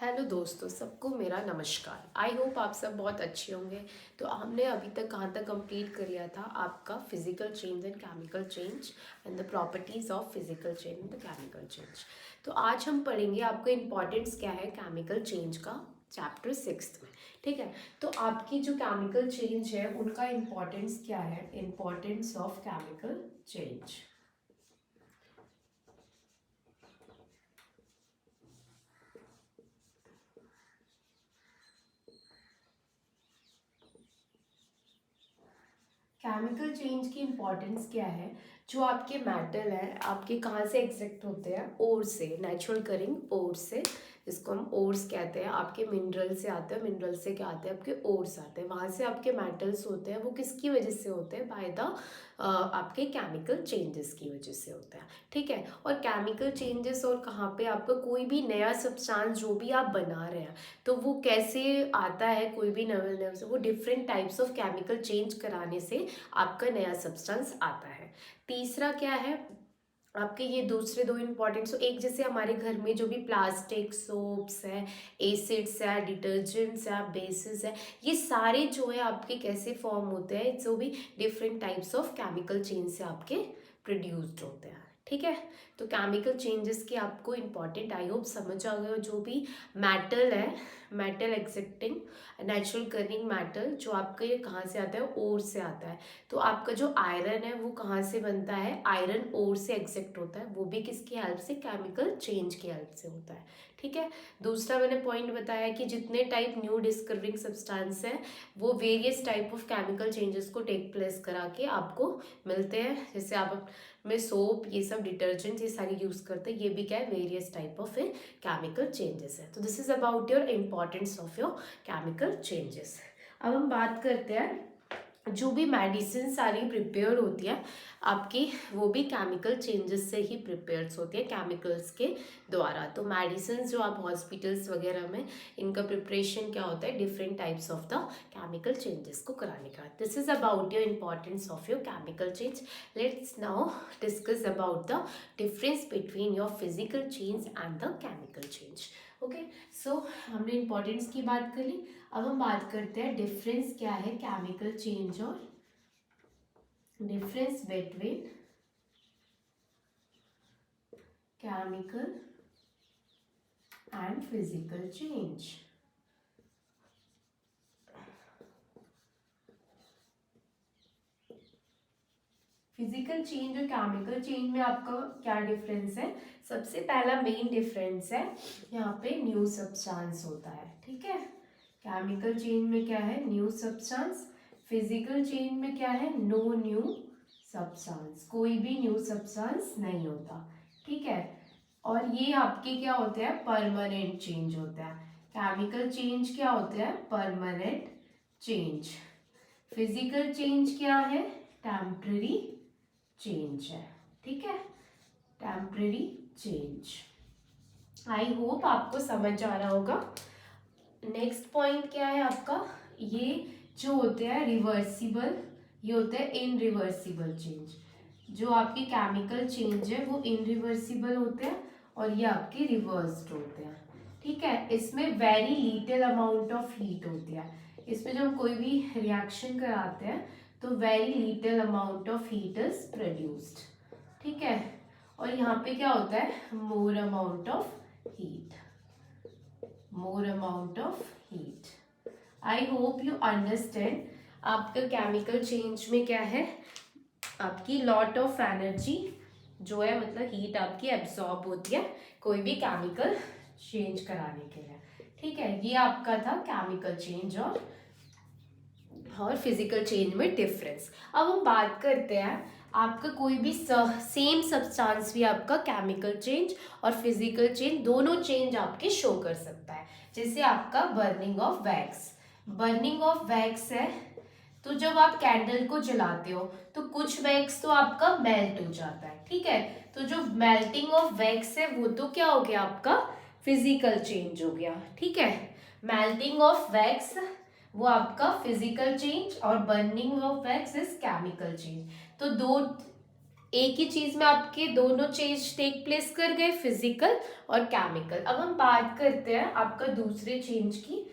Hello दोस्तों, सबको मेरा नमस्कार। आई होप आप सब बहुत अच्छे होंगे। तो हमने अभी तक कहाँ तक कंप्लीट कर लिया था आपका physical change and chemical change and the properties of physical change and the chemical change. तो आज हम पढ़ेंगे आपको इम्पॉर्टेंस क्या है केमिकल चेंज का, चैप्टर 6 में। ठीक है, तो आपकी जो केमिकल चेंज है उनका इम्पॉर्टेंस क्या है, importance of chemical change. Chemical change की इम्पोर्टेंस क्या है। जो आपके मेटल है आपके कहाँ से एक्सट्रैक्ट होते हैं, ओर से, नेचुरल करिंग ओर से, जिसको हम ओर्स कहते हैं। आपके मिनरल से आते हैं, मिनरल से क्या आते हैं, आपके ओर्स आते हैं, वहाँ से आपके मेटल्स होते हैं। वो किसकी वजह से होते हैं, बाय द आपके केमिकल चेंजेस की वजह से होता है। ठीक है, और केमिकल चेंजेस और कहाँ पे आपका कोई भी नया सब्सटेंस जो भी आप बना रहे हैं तो वो कैसे आता है, कोई भी नए नए से वो different types of chemical change कराने से आपका नया सब्सटेंस आता है। तीसरा क्या है आपके, ये दूसरे दो इंपॉर्टेंट, सो एक जैसे हमारे घर में जो भी प्लास्टिक सोप्स है, एसिड्स है, डिटर्जेंट्स है, बेसिस है, ये सारे जो है आपके कैसे फॉर्म होते हैं, जो भी different types of chemical change से आपके प्रोड्यूस्ड होते हैं। ठीक है, तो केमिकल चेंजेस की आपको इम्पॉर्टेंट आई होप समझ आ गए। जो भी मेटल है, metal accepting natural Corning metal जो आपका ये कहाँ से आता है, ओर से आता है। तो आपका जो आयरन है वो कहाँ से बनता है, आयरन ओर से एक्सेप्ट होता है, वो भी किसकी हेल्प से, केमिकल चेंज की हेल्प से होता है। ठीक है, दूसरा मैंने पॉइंट बताया कि जितने टाइप न्यू डिस्कवरिंग सब्सटेंस है वो various type of chemical changes को टेक प्लेस करा के आपको मिलते हैं। जैसे आप में सोप, ये सब डिटर्जेंट, ये सारी यूज़ करते हैं, ये भी क्या है, various type of chemical changes है। तो this is about your importance of your chemical changes. अब हम बात करते हैं जो भी मेडिसिन सारी प्रिपेयर होती है आपकी, वो भी केमिकल चेंजेस से ही प्रिपेयर्स होती है, केमिकल्स के द्वारा। तो मेडिसिन जो आप हॉस्पिटल्स वगैरह में, इनका प्रिपरेशन क्या होता है, different types of the chemical changes को कराने का। This is about your importance of your chemical change. Let's now discuss about the difference between your physical change and the chemical change. Okay, so हमने importance की बात कर ली। अब हम बात करते हैं डिफरेंस क्या है केमिकल चेंज और difference between chemical and physical change. Physical change और केमिकल चेंज में आपका क्या डिफरेंस है। सबसे पहला मेन डिफरेंस है यहाँ पे न्यू सब्सटेंस होता है। ठीक है, केमिकल चेंज में क्या है, न्यू सब्सटेंस। फिजिकल चेंज में क्या है, नो न्यू सब्सटेंस, कोई भी न्यू सब्सटेंस नहीं होता। ठीक है, और ये आपके क्या होते हैं, परमानेंट चेंज होता है। केमिकल चेंज क्या होता है, परमानेंट चेंज। फिजिकल चेंज क्या है, टेम्पररी चेंज है। ठीक है, टेम्पररी चेंज। आई होप आपको समझ आ रहा होगा। नेक्स्ट पॉइंट क्या है आपका, ये जो होते हैं रिवर्सिबल, ये होते हैं इनरिवर्सिबल चेंज। जो आपके केमिकल चेंज है वो इनरिवर्सिबल होते हैं और ये आपके रिवर्स्ड होते हैं। ठीक है, इसमें very little amount of heat होती है। इसमें जब हम कोई भी रिएक्शन कराते हैं तो very little amount of heat is produced. ठीक है, और यहाँ पे क्या होता है, more amount of heat, more amount of heat. I hope you understand. आपका केमिकल चेंज में क्या है, आपकी लॉट ऑफ एनर्जी जो है, मतलब हीट आपकी एब्सॉर्ब होती है कोई भी केमिकल चेंज कराने के लिए। ठीक है, ये आपका था केमिकल चेंज और फिजिकल चेंज में डिफरेंस। अब हम बात करते हैं आपका कोई भी सेम सब्सटेंस भी आपका केमिकल चेंज और फिजिकल चेंज दोनों चेंज आपके शो कर सकता है। जैसे आपका burning of wax, burning of wax है तो जब आप कैंडल को जलाते हो तो कुछ वैक्स तो आपका मेल्ट हो जाता है। ठीक है, तो जो मेल्टिंग ऑफ वैक्स है वो तो क्या हो गया, आपका फिजिकल चेंज हो गया। ठीक है, मेल्टिंग ऑफ वैक्स वो आपका फिजिकल चेंज और burning of wax is chemical change. तो दो एक ही चीज में आपके दोनों चेंज टेक प्लेस कर गए, फिजिकल और केमिकल। अब हम बात करते हैं आपका दूसरे चेंज की।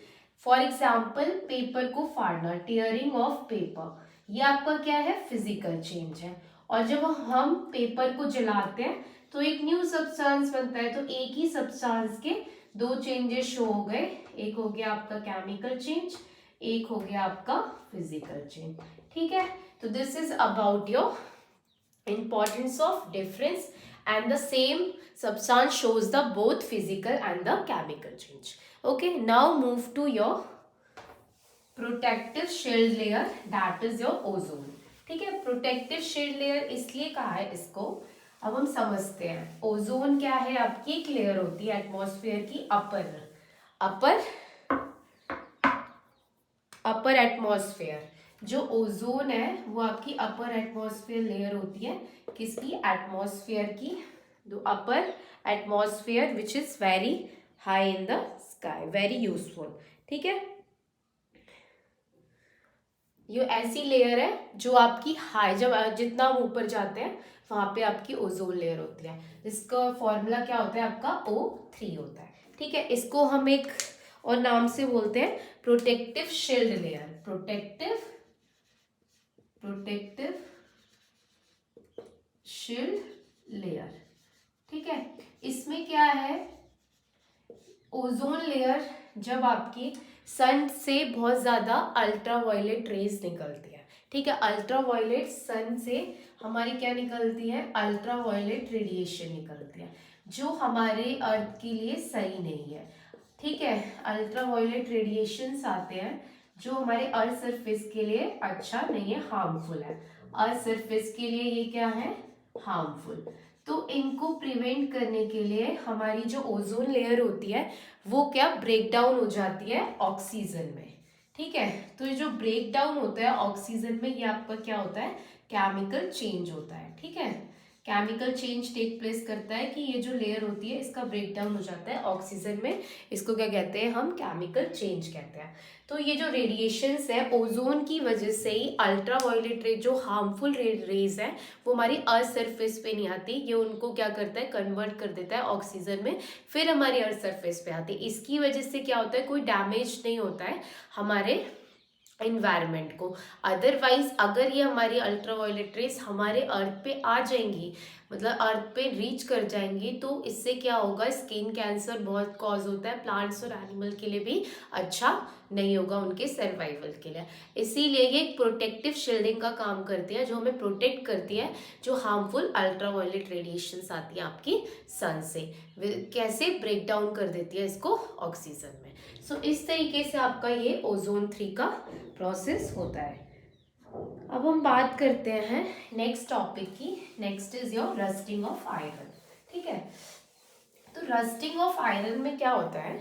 फॉर एग्जाम्पल पेपर को फाड़ना, टीयरिंग ऑफ पेपर, ये आपका क्या है, फिजिकल चेंज है। और जब हम पेपर को जलाते हैं तो एक न्यू सब्सटेंस बनता है। तो एक ही सब्सटेंस के दो चेंजेस शो हो गए, एक हो गया आपका केमिकल चेंज, एक हो गया आपका फिजिकल चेंज। ठीक है, तो this is about your importance of difference, and the same substance shows the both physical and the chemical change. Okay, now move to your protective shield layer, that is your ozone. ठीक है, protective shield layer इसलिए कहा है इसको, अब हम समझते हैं। ओजोन क्या है, आपकी एक लेयर होती है एटमॉस्फेयर की, अपर अपर एटमॉस्फेयर। जो ओजोन है वो आपकी अपर एटमॉस्फेयर लेयर होती है, किसकी, एटमॉस्फेयर की। The upper atmosphere which is very high in the sky, very useful. ठीक है, ये ऐसी लेयर है जो आपकी हाई, जब जितना हम ऊपर जाते हैं वहां पे आपकी ओजोन लेयर होती है। इसका फॉर्मूला क्या होता है आपका, O3 होता है। ठीक है, इसको हम एक और नाम से बोलते हैं protective shield layer, protective shield layer. ठीक है, इसमें क्या है, ओजोन लेयर जब आपकी सन से बहुत ज्यादा अल्ट्रावायलेट रेज निकलती है। ठीक है, अल्ट्रावायलेट सन से हमारी क्या निकलती है, अल्ट्रावायलेट रेडिएशन निकलती है, जो हमारे अर्थ के लिए सही नहीं है। ठीक है, अल्ट्रावायलेट रेडिएशंस आते हैं जो हमारे अर्थ सरफेस के लिए अच्छा नहीं है, हार्मफुल है। अर्थ सरफेस के लिए ये क्या है, हार्मफुल। तो इनको प्रिवेंट करने के लिए हमारी जो ओजोन लेयर होती है वो क्या, ब्रेक डाउन हो जाती है ऑक्सीजन में। ठीक है, तो ये जो ब्रेक डाउन होता है ऑक्सीजन में, ये आपका क्या होता है, केमिकल चेंज होता है। ठीक है, केमिकल चेंज टेक प्लेस करता है कि ये जो लेयर होती है इसका ब्रेक डाउन हो जाता है ऑक्सीजन में, इसको क्या कहते हैं हम, केमिकल चेंज कहते हैं। तो ये जो रेडिएशंस है ओजोन की वजह से ही, अल्ट्रावायलेट रे जो हार्मफुल रेज है वो हमारी अर्थ सरफेस पे नहीं आती, ये उनको क्या करता है, कन्वर्ट कर देता है ऑक्सीजन में, फिर हमारी अर्थ सरफेस पे आती है। इसकी वजह से क्या होता है, कोई डैमेज नहीं होता है हमारे इन्वायरमेंट को। अदरवाइज अगर ये हमारी अल्ट्रावायलेट रेस हमारे अर्थ पे आ जाएंगी, मतलब अर्थ पे रीच कर जाएंगी, तो इससे क्या होगा, स्किन कैंसर बहुत कॉज होता है, प्लांट्स और एनिमल के लिए भी अच्छा नहीं होगा, उनके सर्वाइवल के लिए। इसीलिए ये एक प्रोटेक्टिव शील्डिंग का काम करती है, जो हमें प्रोटेक्ट करती है जो हार्मफुल अल्ट्रावायलेट रेडिएशंस आती है आपकी सन से, कैसे ब्रेक डाउन कर देती है इसको ऑक्सीजन में। सो इस तरीके से आपका ये ओजोन 3 का प्रोसेस होता है। अब हम बात करते हैं नेक्स्ट टॉपिक की। Next is your rusting of iron. ठीक है, तो रस्टिंग ऑफ आयरन में क्या होता है,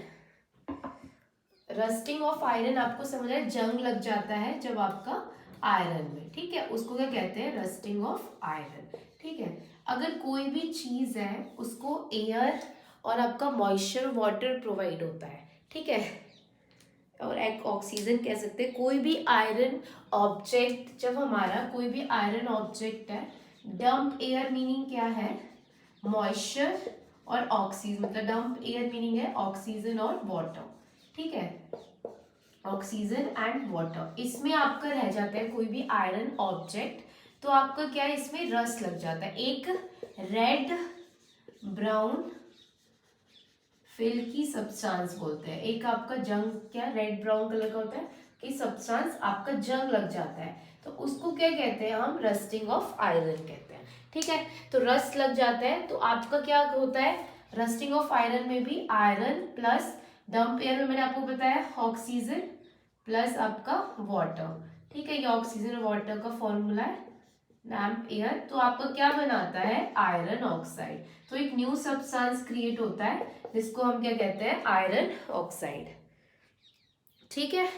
रस्टिंग ऑफ आयरन आपको समझ आए, जंग लग जाता है जब आपका आयरन में। ठीक है, उसको क्या कहते हैं, रस्टिंग ऑफ आयरन। ठीक है, अगर कोई भी चीज है उसको एयर और आपका मॉइस्चर वाटर प्रोवाइड होता है। ठीक है, और एक ऑक्सीजन कह सकते हैं। कोई भी आयरन ऑब्जेक्ट, जब हमारा कोई भी आयरन ऑब्जेक्ट है, डंप एयर मीनिंग क्या है, मॉइस्चर और ऑक्सीजन, मतलब डंप एयर मीनिंग है ऑक्सीजन और वाटर। ठीक है, ऑक्सीजन एंड वाटर, इसमें आपका रह जाता है कोई भी आयरन ऑब्जेक्ट, तो आपका क्या है, इसमें रस लग जाता है। एक रेड ब्राउन फिल की सब्सटेंस बोलते हैं, एक आपका जंग क्या रेड ब्राउन कलर का होता है कि सब्सटेंस आपका जंग लग जाता है, तो उसको क्या कहते हैं हम, रस्टिंग ऑफ आयरन कहते हैं। ठीक है, तो रस्ट लग जाता है तो आपका क्या होता है, रस्टिंग ऑफ आयरन में भी आयरन प्लस डंप एयर में मैंने आपको बताया ऑक्सीजन प्लस आपका वाटर। ठीक है, ये ऑक्सीजन और वाटर का फॉर्मूला है, डैम्प एयर, तो आपका क्या बनाता है, आयरन ऑक्साइड। तो एक न्यू सब्सटेंस क्रिएट होता है जिसको हम क्या कहते हैं, आयरन ऑक्साइड। ठीक है,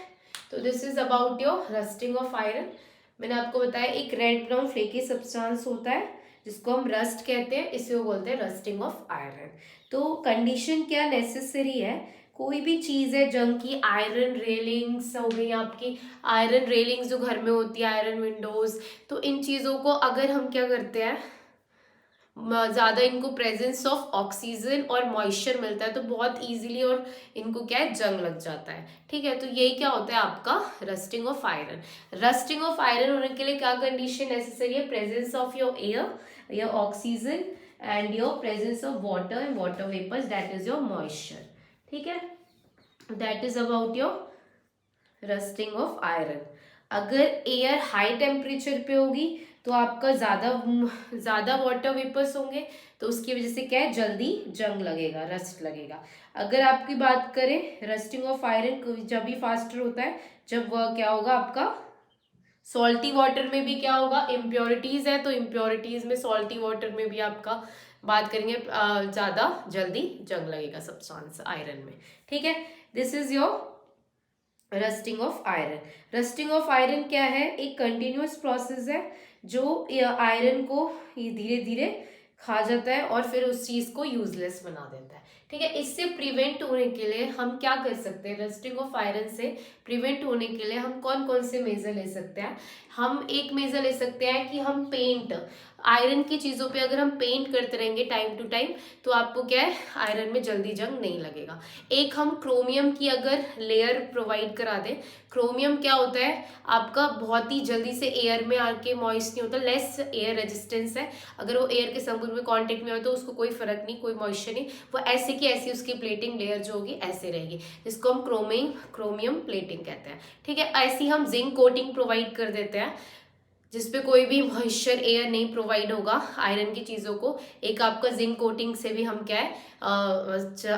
तो this is about your rusting of iron. मैंने आपको बताया एक रेड ब्राउन फ्लेकी सब्सटेंस होता है जिसको हम रस्ट कहते हैं, इसे वो बोलते हैं रस्टिंग ऑफ आयरन। तो कंडीशन क्या नेसेसरी है, कोई भी चीज है जंग की, आयरन रेलिंग्स हो गई आपकी, आयरन रेलिंग्स जो घर में होती है, आयरन विंडोज, तो इन चीजों को अगर हम क्या करते हैं, ज़्यादा इनको प्रेजेंस ऑफ ऑक्सीजन और मॉइस्चर मिलता है, तो बहुत इजीली और इनको क्या है, जंग लग जाता है। ठीक है, तो यही क्या होता है आपका rusting of iron. Rusting of iron होने के लिए क्या कंडीशन नेसेसरी है, presence of your air, your oxygen and your presence of water and water vapours, that is your moisture. ठीक है, that is about your rusting of iron. अगर air high temperature पे होगी तो आपका ज्यादा वाटर वेपर्स होंगे, तो उसकी वजह से क्या है, जल्दी जंग लगेगा, रस्ट लगेगा। अगर आपकी बात करें रस्टिंग ऑफ आयरन जब भी फास्टर होता है, जब वह क्या होगा आपका सॉल्टी वाटर में भी क्या होगा, इम्प्योरिटीज है, तो इम्प्योरिटीज में सॉल्टी वाटर में भी आपका बात करेंगे ज्यादा जल्दी जंग लगेगा सब्सटेंस आयरन में। ठीक है, this is your rusting of iron. Rusting of iron क्या है, एक कंटिन्यूअस प्रोसेस है जो आयरन को धीरे धीरे खा जाता है और फिर उस चीज को यूजलेस बना देता है। ठीक है, इससे प्रिवेंट होने के लिए हम क्या कर सकते हैं, रस्टिंग ऑफ आयरन से प्रिवेंट होने के लिए हम कौन कौन से मेजर ले सकते हैं। हम एक मेजर ले सकते हैं कि हम पेंट, आयरन की चीजों पे अगर हम पेंट करते रहेंगे टाइम टू टाइम, तो आपको क्या है, आयरन में जल्दी जंग नहीं लगेगा। एक हम क्रोमियम की अगर लेयर प्रोवाइड करा दें, क्रोमियम क्या होता है आपका, बहुत ही जल्दी से एयर में आके मॉइस्ट नहीं होता, लेस एयर रेजिस्टेंस है, अगर वो एयर के संपर्क में कांटेक्ट में हो तो उसको कोई फर्क नहीं, कोई मॉइस्चर नहीं, वो ऐसे की ऐसी उसकी प्लेटिंग लेयर जो होगी ऐसे रहेगी, जिसको हम क्रोमियम प्लेटिंग कहते हैं। ठीक है, ऐसी हम जिंक कोटिंग प्रोवाइड कर देते हैं जिसपे कोई भी मॉइस्चर एयर नहीं प्रोवाइड होगा आयरन की चीज़ों को। एक आपका जिंक कोटिंग से भी हम क्या है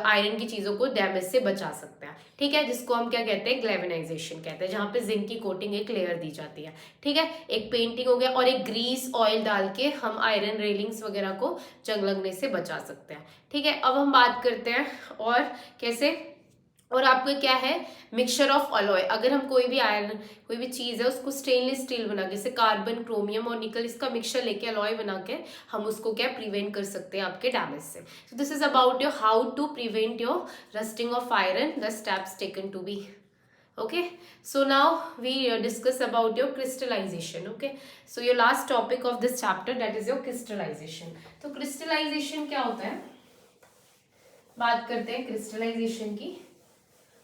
आयरन की चीज़ों को डैमेज से बचा सकते हैं। ठीक है, जिसको हम क्या कहते हैं, ग्लेवेनाइजेशन कहते हैं, जहाँ पे जिंक की कोटिंग एक लेयर दी जाती है। ठीक है, एक पेंटिंग हो गया, और एक ग्रीस ऑयल डाल के हम आयरन रेलिंग्स वगैरह को जंग लगने से बचा सकते हैं। ठीक है, अब हम बात करते हैं और कैसे, और आपको क्या है, मिक्सचर ऑफ अलॉय। अगर हम कोई भी आयरन कोई भी चीज है उसको स्टेनलेस स्टील बना के, जैसे कार्बन क्रोमियम और निकल, इसका मिक्सचर लेके अलॉय बना के हम उसको क्या प्रिवेंट कर सकते हैं आपके डैमेज से। So this is about your how to prevent your rusting of iron, the steps taken to be. Okay, so now we discuss about your crystallization. Okay, so your last topic of this chapter, that is your crystallization. तो crystallization क्या होता है, बात करते हैं crystallization की।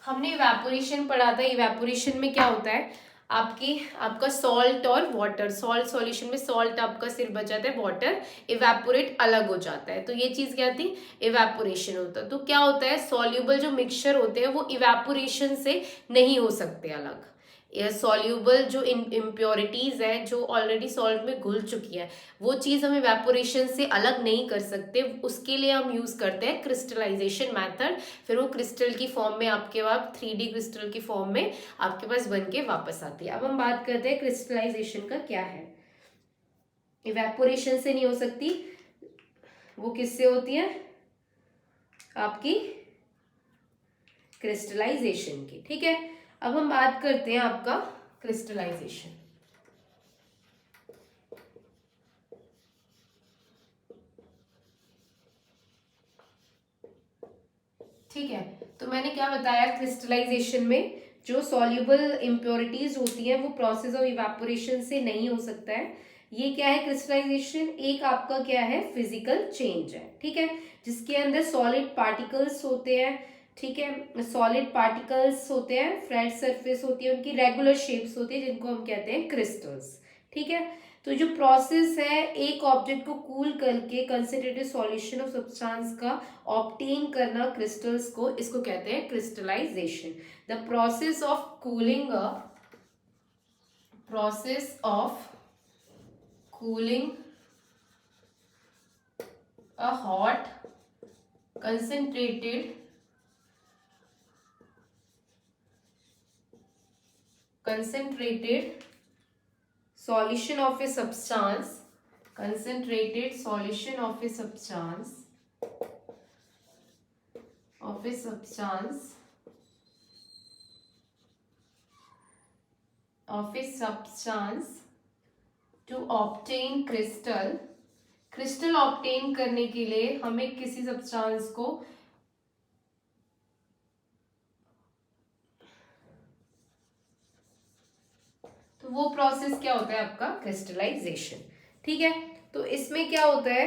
हमने evaporation पढ़ा था, इवेपोरेशन में क्या होता है, आपका सॉल्ट और वाटर, सॉल्ट सॉल्यूशन में सॉल्ट आपका सिर्फ बच जाता है, वाटर इवेपोरेट अलग हो जाता है, तो ये चीज क्या थी, इवेपोरेशन होता है। तो क्या होता है, सॉल्यूबल जो मिक्सचर होते हैं वो इवेपोरेशन से नहीं हो सकते अलग, सॉल्यूबल जो इम्प्योरिटीज है जो ऑलरेडी सॉल्ट में घुल चुकी है, वो चीज हम इवेपोरेशन से अलग नहीं कर सकते, उसके लिए हम यूज करते हैं क्रिस्टलाइजेशन मेथड। फिर वो क्रिस्टल की फॉर्म में आपके पास 3D क्रिस्टल की फॉर्म में आपके पास बन के वापस आती है। अब हम बात करते हैं क्रिस्टलाइजेशन का क्या है। इवेपोरेशन से नहीं हो सकती, वो किससे होती है, आपकी क्रिस्टलाइजेशन की। ठीक है, अब हम बात करते हैं आपका क्रिस्टलाइजेशन। ठीक है, तो मैंने क्या बताया, क्रिस्टलाइजेशन में जो सॉल्युबल इम्प्योरिटीज होती है वो प्रोसेस ऑफ इवेपोरेशन से नहीं हो सकता है। ये क्या है, क्रिस्टलाइजेशन एक आपका क्या है, फिजिकल चेंज है। ठीक है, जिसके अंदर सॉलिड पार्टिकल्स होते हैं। ठीक है, सॉलिड पार्टिकल्स होते हैं, फ्लैट सरफेस होती है, उनकी रेगुलर शेप्स होती है जिनको हम कहते हैं क्रिस्टल्स। ठीक है, तो जो प्रोसेस है एक ऑब्जेक्ट को कूल करके कंसंट्रेटेड सॉल्यूशन ऑफ सब्सटेंस का ऑब्टेन करना क्रिस्टल्स को, इसको कहते हैं crystallization. The process of cooling a hot concentrated solution of a substance, concentrated solution of a substance to obtain crystal obtain करने के लिए हमें किसी सब्सटेंस को तो वो प्रोसेस क्या होता है आपका क्रिस्टलाइजेशन। ठीक है, तो इसमें क्या होता है,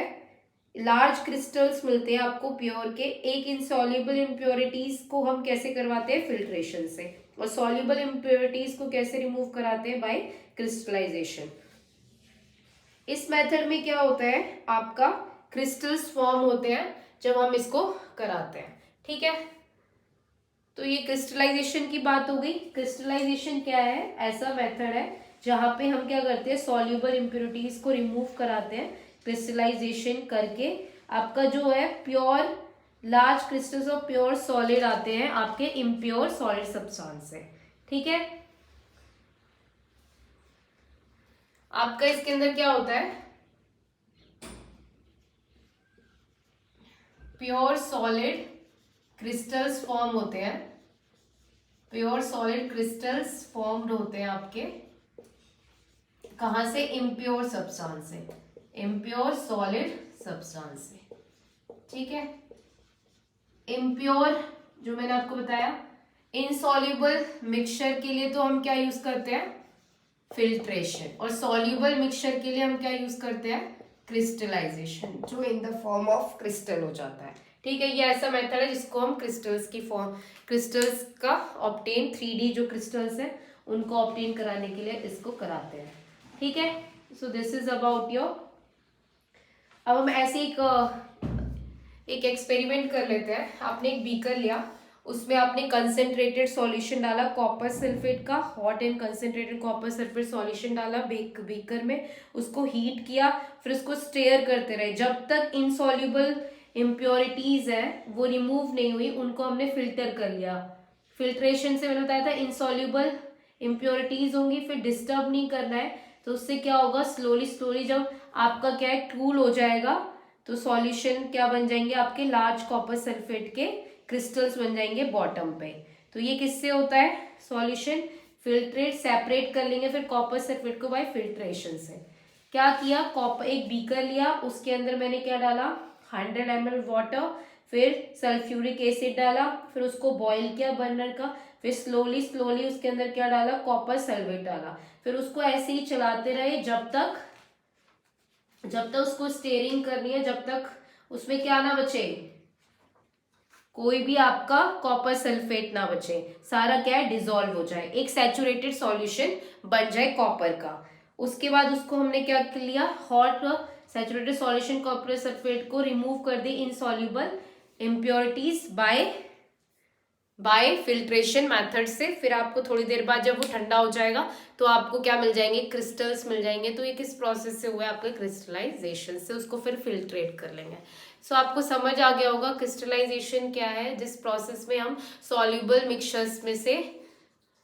लार्ज क्रिस्टल्स मिलते हैं आपको प्योर के। एक इनसॉल्युबल इम्प्योरिटीज को हम कैसे करवाते हैं, फिल्ट्रेशन से, और सॉल्युबल इम्प्योरिटीज को कैसे रिमूव कराते हैं, बाय क्रिस्टलाइजेशन। इस मेथड में क्या होता है, आपका क्रिस्टल्स फॉर्म होते हैं जब हम इसको कराते हैं। ठीक है, तो ये क्रिस्टलाइजेशन की बात हो गई। क्रिस्टलाइजेशन क्या है, ऐसा मेथड है जहां पे हम क्या करते हैं, सॉल्युबल इम्प्योरिटीज को रिमूव कराते हैं क्रिस्टलाइजेशन करके। आपका जो है pure large crystals of pure solid आते हैं आपके इम्प्योर सॉलिड सब्सटेंस से। ठीक है, आपका इसके अंदर क्या होता है, प्योर सॉलिड क्रिस्टल्स फॉर्म होते हैं, प्योर सॉलिड क्रिस्टल्स फॉर्म्ड होते हैं आपके कहां से, इम्प्योर सब्सटेंस से, इम्प्योर सॉलिड सब्सटेंस से। ठीक है, इम्प्योर जो मैंने आपको बताया, इनसॉल्युबल मिक्सचर के लिए तो हम क्या यूज करते हैं, फिल्ट्रेशन, और सॉल्युबल मिक्सचर के लिए हम क्या यूज करते हैं, क्रिस्टलाइजेशन, जो इन द फॉर्म ऑफ क्रिस्टल हो जाता है। ठीक है, ये ऐसा मेथड है जिसको हम क्रिस्टल्स की फॉर्म, क्रिस्टल्स का ऑब्टेन 3D जो क्रिस्टल्स है उनको ऑब्टेन कराने के लिए इसको कराते हैं। ठीक है, सो दिस इज अबाउट योर। अब हम ऐसे एक एक्सपेरिमेंट कर लेते हैं। आपने एक बीकर लिया, उसमें आपने कंसेंट्रेटेड सॉल्यूशन डाला कॉपर सल्फेट का, hot and concentrated copper sulphate solution डाला बीकर में, उसको हीट किया, फिर उसको स्टेयर करते रहे जब तक इनसॉल्युबल इम्प्योरिटीज है वो रिमूव नहीं हुई, उनको हमने फिल्टर कर लिया। फिल्ट्रेशन से मैंने बताया था इनसॉल्युबल इम्प्योरिटीज होंगी, फिर डिस्टर्ब नहीं करना है, तो उससे क्या होगा, स्लोली स्लोली जब आपका क्या है कूल हो जाएगा तो सॉल्यूशन क्या बन जाएंगे, आपके लार्ज कॉपर सल्फेट के क्रिस्टल्स बन जाएंगे बॉटम पे। तो ये किससे होता है, सॉल्यूशन फिल्ट्रेट, सेपरेट कर लेंगे फिर कॉपर सल्फेट को बाय फिल्ट्रेशन से। क्या किया, कॉपर एक बीकर लिया, उसके अंदर मैंने क्या डाला, 100 ml वाटर, फिर सल्फ्यूरिक एसिड डाला, फिर उसको बॉईल किया बर्नर का, फिर स्लोली स्लोली उसके अंदर क्या डाला, कॉपर सल्फेट डाला, फिर उसको ऐसे ही चलाते रहे जब तक उसको स्टेयरिंग करनी है, जब तक उसमें क्या ना बचे, कोई भी आपका कॉपर सल्फेट ना बचे, सारा क्या है डिसॉल्व हो जाए, एक सैचुरेटेड सॉल्यूशन बन जाए कॉपर का। उसके बाद उसको हमने क्या लिया, hot saturated solution copper sulphate को रिमूव कर दी insoluble impurities by filtration method से। फिर आपको थोड़ी देर बाद जब वो ठंडा हो जाएगा तो आपको क्या मिल जाएंगे, क्रिस्टल्स मिल जाएंगे। तो ये किस प्रोसेस से हुआ है, आपके क्रिस्टलाइजेशन से, उसको फिर फिल्ट्रेट कर लेंगे। सो आपको समझ आ गया होगा क्रिस्टलाइजेशन क्या है, जिस प्रोसेस में हम सॉल्युबल मिक्सचर्स में से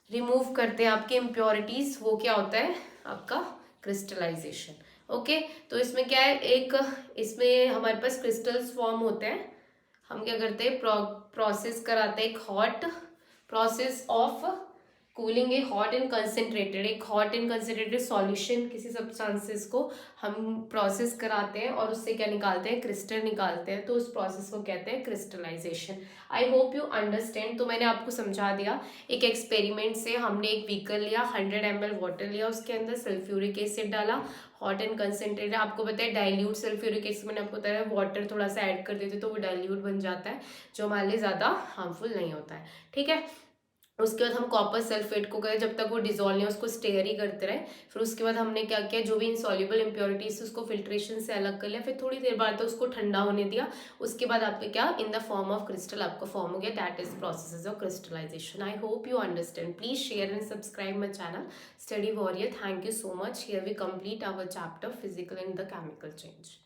रिमूव करते हैं आपके इम्प्योरिटीज, वो क्या होता है आपका क्रिस्टलाइजेशन। ओके, तो इसमें क्या है, एक इसमें हमारे पास क्रिस्टल्स फॉर्म होते हैं, हम क्या करते हैं, प्रोसेस कराते हैं, एक hot process of cooling A hot and concentrated, एक हॉट एंड कंसेंट्रेटेड सॉल्यूशन किसी सब्सटेंसेस को हम प्रोसेस कराते हैं और उससे क्या निकालते हैं, क्रिस्टल निकालते हैं, तो उस प्रोसेस को कहते हैं crystallization. I hope you understand. तो मैंने आपको समझा दिया, एक एक्सपेरिमेंट से हमने एक बीकर लिया, 100 ml वाटर लिया, उसके अंदर सल्फ्यूरिक एसिड डाला, हॉट एंड कंसेंट्रेटेड, आपको पता है डाइल्यूट सल्फ्यूरिक एसिड, मैंने आपको बताया वाटर थोड़ा सा ऐड कर देते तो वो डाइल्यूट बन जाता है, जो हमारे लिए ज़्यादा हार्मफुल नहीं होता है। ठीक है, उसके बाद हम कॉपर सल्फेट को करें जब तक वो डिजोल्व नहीं, उसको स्टेयर ही करते रहे। फिर उसके बाद हमने क्या किया, जो भी इनसॉल्युबल इम्प्योरिटीज उसको फिल्ट्रेशन से अलग कर लिया, फिर थोड़ी देर बाद तो उसको ठंडा होने दिया, उसके बाद आपके क्या in the form of crystal आपका फॉर्म हो गया, that is process of crystallization. I hope you understand. Please share and subscribe my channel Study Warrior. Thank you so much. Here we complete our chapter physical and the chemical change.